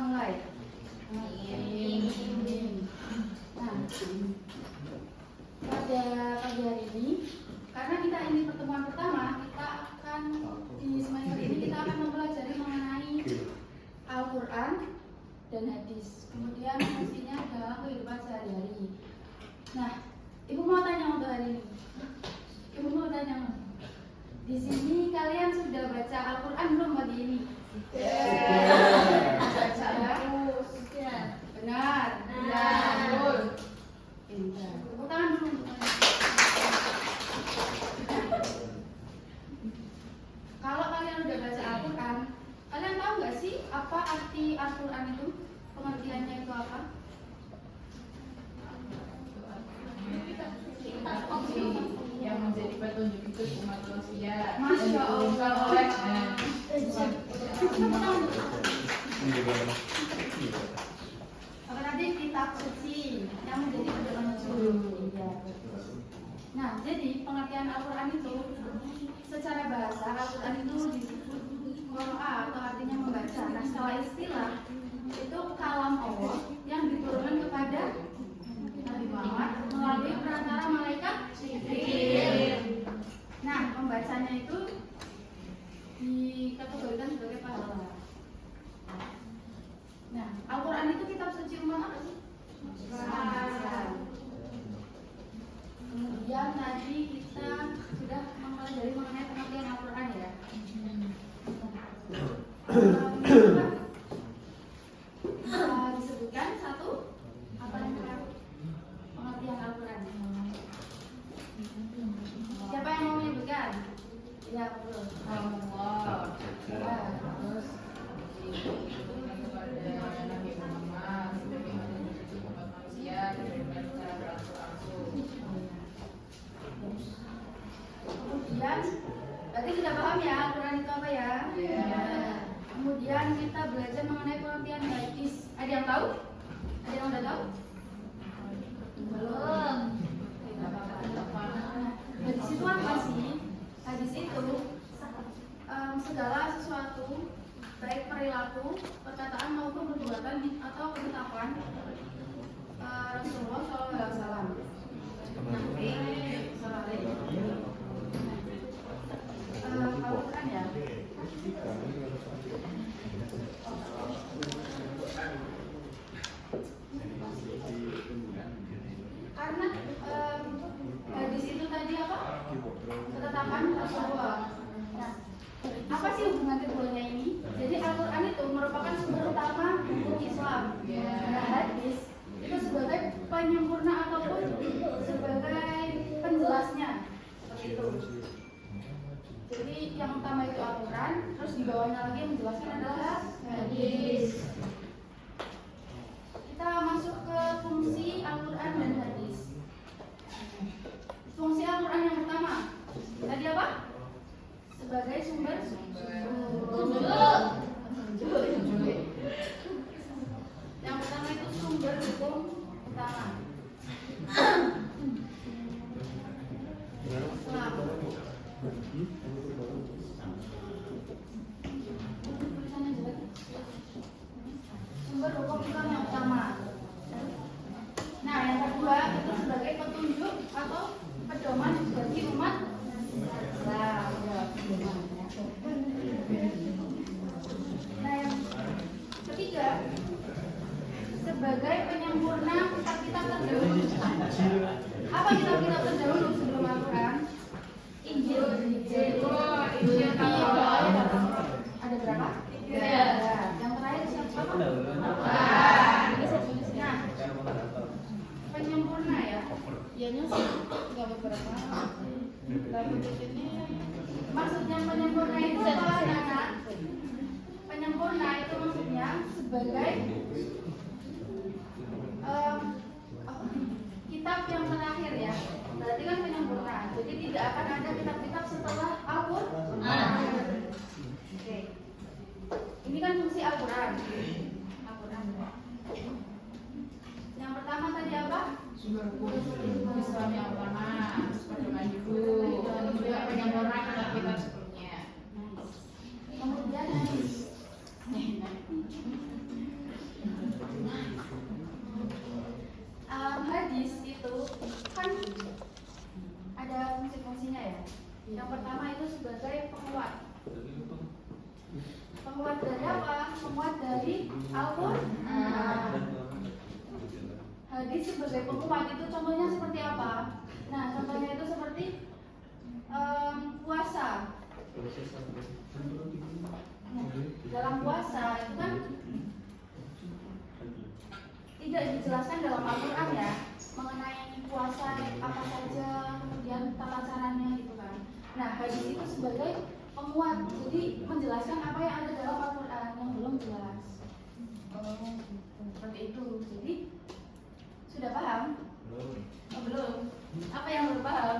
mulai. Nah, pada pagi hari ini, karena kita ini pertemuan pertama, kita akan di semester ini kita akan mempelajari mengenai Al-Quran dan hadis. Kemudian fungsinya dalam kehidupan sehari-hari. Nah, Ibu mau tanya untuk hari ini. Ibu mau tanya, di sini kalian sudah baca Al-Quran belum pagi ini? Baca terus. Benar. Betul. Pintar. Tepuk tangan dulu untuk kalian. Kalau kalian udah baca Al-Quran, kalian tahu nggak sih apa arti Al-Quran itu? Pengertiannya itu apa? Yang menjadi petunjuk hidup umat manusia. Masya Allah. Apa tadi kitab suci yang menjadi pedoman hidup. Nah, jadi pengertian Al-Quran itu secara bahasa Al-Quran itu disebut qira'a atau artinya membaca. Nah, secara istilah itu kalam Allah yang diturunkan kepada Nabi Muhammad melalui perantara malaikat Jibril. Nah, pembacanya itu dikategorikan sebagai pahala. Nah, Al-Quran itu kitab suci umat apa sih? Islam. Kemudian tadi kita sudah mempelajari mengenai pengertian Al-Quran ya. Disebutkan satu apa yang pengertian Al-Quran? Siapa yang mau menyebutkan? Ya, betul. Allah. Terus Kepada Nabi Muhammad sebagai petunjuk umat manusia diberikan secara berangsur-angsur. kemudian berarti sudah paham ya Al-Quran itu apa ya? Ya. Kemudian kita belajar mengenai pengertian hadis. Ada yang tahu? Ada yang udah tahu? Belum. Hadis itu apa sih? Hadis itu segala sesuatu baik perilaku, perkataan maupun perbuatan atau ketetapan Rasulullah SAW. Al-Quran ya. Karena hadis itu tadi apa? Ketetapan Rasulullah. Nah, apa sih hubungan keduanya ini? Jadi Al-Quran itu merupakan sumber utama hukum Islam. Nah, hadis itu sebagai penyempurna ataupun sebagai penjelasnya. Seperti itu. Jadi yang utama itu Al-Quran, terus di bawahnya lagi yang menjelaskan adalah hadis. Kita masuk ke fungsi Al-Quran dan hadis. Fungsi Al-Quran yang pertama tadi apa? Sebagai sumber yang pertama itu sumber hukum utama. Sumber hukum Islam yang utama. Nah, yang kedua itu sebagai petunjuk atau pedoman bagi umat Islam. Nah, yang ketiga sebagai penyempurna kitab-kitab terdahulu. Apa kitab-kitab terdahulu sebelum Al-Quran? Injil. Ada berapa? Tiga. Yang terakhir siapa? Nah, penyempurna ya. Ianya sih nggak beberapa. Maksudnya penyempurna itu apa, anak? Penyempurna itu maksudnya sebagai kitab yang terakhir ya. Berarti kan penyempurna. Jadi tidak akan ada kitab-kitab setelah Al-Quran. Oke. Ini kan fungsi Al-Quran. Yang pertama tadi apa? Sumber hukum Islam yang utama, pedoman hidup, dan juga penyempurna kitab-kitab sebelumnya. Kemudian hadis. Yang pertama itu sebagai penguat. Penguat dari apa? Penguat dari Al-Quran. Hadis sebagai penguat itu contohnya seperti apa? Nah, contohnya itu seperti puasa. Dalam puasa itu kan tidak dijelaskan dalam Al-Quran ya, mengenai puasa apa saja, kemudian tata caranya gitu kan. Nah, hadis itu sebagai penguat, jadi menjelaskan apa yang ada dalam Al-Quran yang belum jelas. Seperti itu. Jadi sudah paham? Oh, belum. Apa yang belum paham?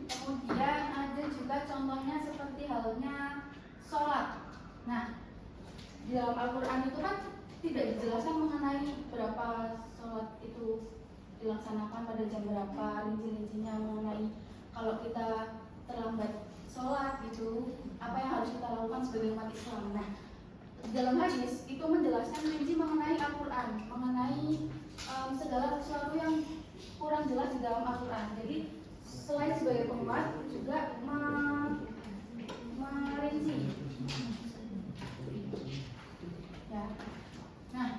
Kemudian ada juga contohnya seperti halnya sholat. Nah, di dalam Al-Quran itu kan tidak dijelaskan mengenai berapa sholat itu dilaksanakan pada jam berapa, rinci-rincinya mengenai kalau kita terlambat sholat gitu, apa yang harus kita lakukan sebagai umat Islam. Nah, di dalam hadis itu menjelaskan rinci mengenai Al-Quran, mengenai segala sesuatu yang kurang jelas di dalam Al-Quran. Jadi selain sebagai penguat juga merinci. Ya. Nah,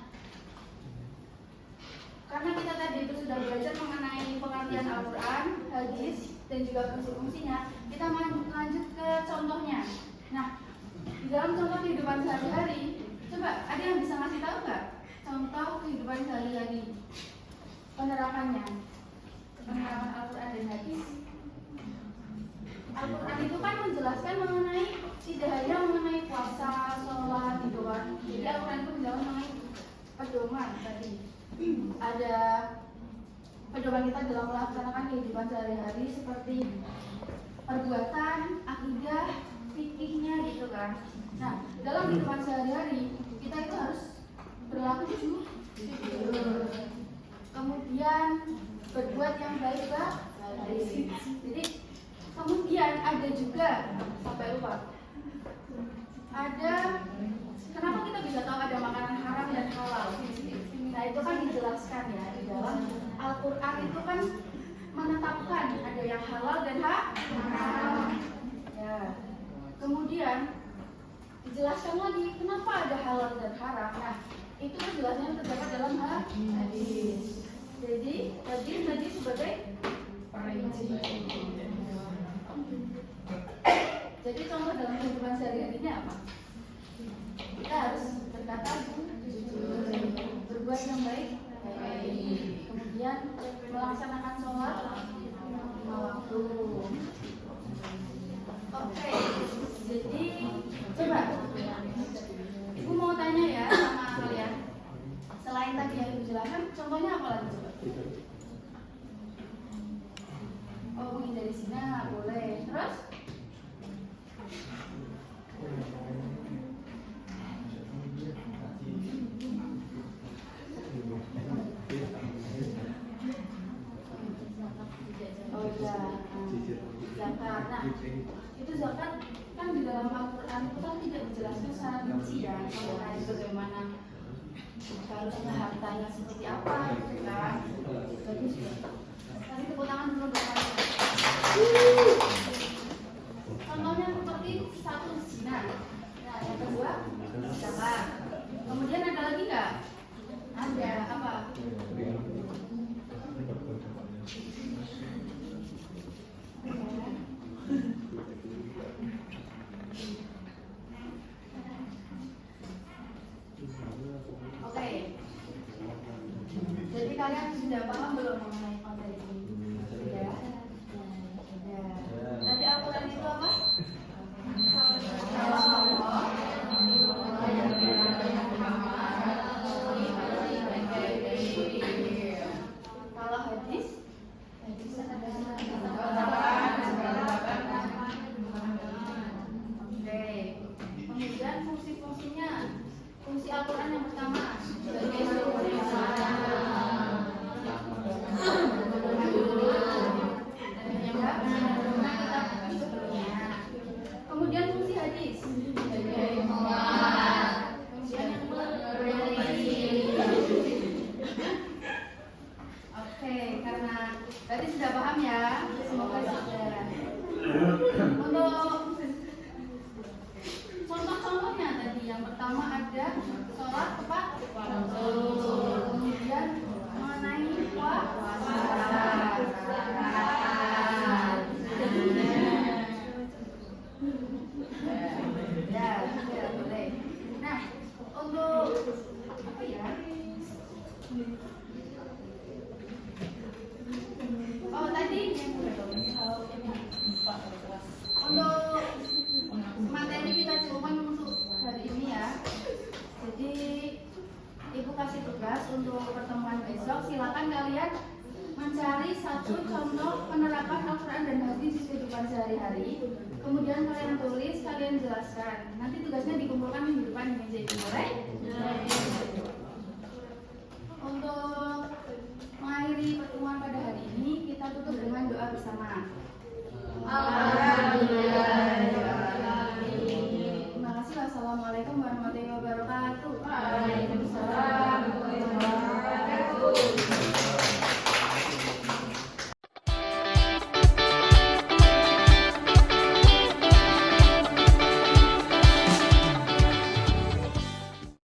karena kita tadi itu sudah belajar mengenai pengertian Al-Quran, hadis, dan juga fungsi-fungsinya, kita lanjut ke contohnya. Nah, di dalam contoh kehidupan sehari-hari, coba ada yang bisa ngasih tahu nggak? Contoh kehidupan sehari-hari, penerapan Al-Quran dan hadis. Al-Quran itu kan menjelaskan mengenai tidak hanya mengenai puasa, sholat, gitu kan. Jadi Al-Quran itu menjelaskan mengenai pedoman tadi. Ada pedoman kita dalam melaksanakan kehidupan sehari-hari seperti perbuatan, akidah, fikihnya gitu kan. Nah, dalam kehidupan sehari-hari kita itu harus berlaku jujur, kemudian berbuat yang baik. Jadi kemudian ada juga, sampai lupa, ada kenapa kita bisa tahu ada makanan haram dan halal. Nah, itu kan dijelaskan ya di dalam Al-Quran, itu kan menetapkan ada yang halal dan haram. Ya. Kemudian dijelaskan lagi kenapa ada halal dan haram. Nah, itu penjelasannya terdapat dalam hadis. Jadi hadis sebagai perinci. Jadi contoh dalam kehidupan sehari-harinya apa? Kita harus berkata jujur, berbuat yang baik, kemudian melaksanakan sholat lima waktu. Oke, jadi coba Ibu mau tanya ya sama kalian. Selain tadi yang dijelaskan, contohnya apa lagi coba? Oh, menghindari zina boleh. Terus? Oh iya, zakat. Nah, itu zakat kan di dalam Al-Quran itu kan tidak dijelaskan secara rinci ya mengenai bagaimana harusnya hartanya seperti apa gitu kan. Bagus ya. Tadi tepuk tangan dulu bersama. Contohnya seperti satu zina. Nah, yang kedua zakat. Kemudian ada lagi nggak? Ada apa? Oke. Jadi kalian sudah paham belum mengenai konteks ini? Sudah? Ya. Tadi Al-Quran itu apa? Kalau Allah kalau hadis oke. Kemudian fungsi-fungsinya, fungsi Al-Quran yang pertama sebagai sumber kemudian fungsi hadis? Dari Muhammad. Kemudian yang beri. Oke, karena tadi sudah paham ya, semoga sudah. Untuk contoh-contohnya tadi yang pertama ada sholat tepat waktu, kemudian mengenai puasa. Ya, sudah boleh. Nah, untuk apa ya? Oh tadi untuk materi kita cuma untuk hari ini ya. Jadi ibu kasih tugas untuk pertemuan besok. Silakan kalian mencari satu contoh penerapan Al-Quran dan hadis di kehidupan sehari-hari. Kemudian kalian tulis, kalian jelaskan. Nanti tugasnya dikumpulkan minggu depan di meja ibu, boleh? Untuk mengakhiri pertemuan pada hari ini, kita tutup dengan doa bersama. Alhamdulillah. Terima kasih. Wassalamualaikum warahmatullahi wabarakatuh.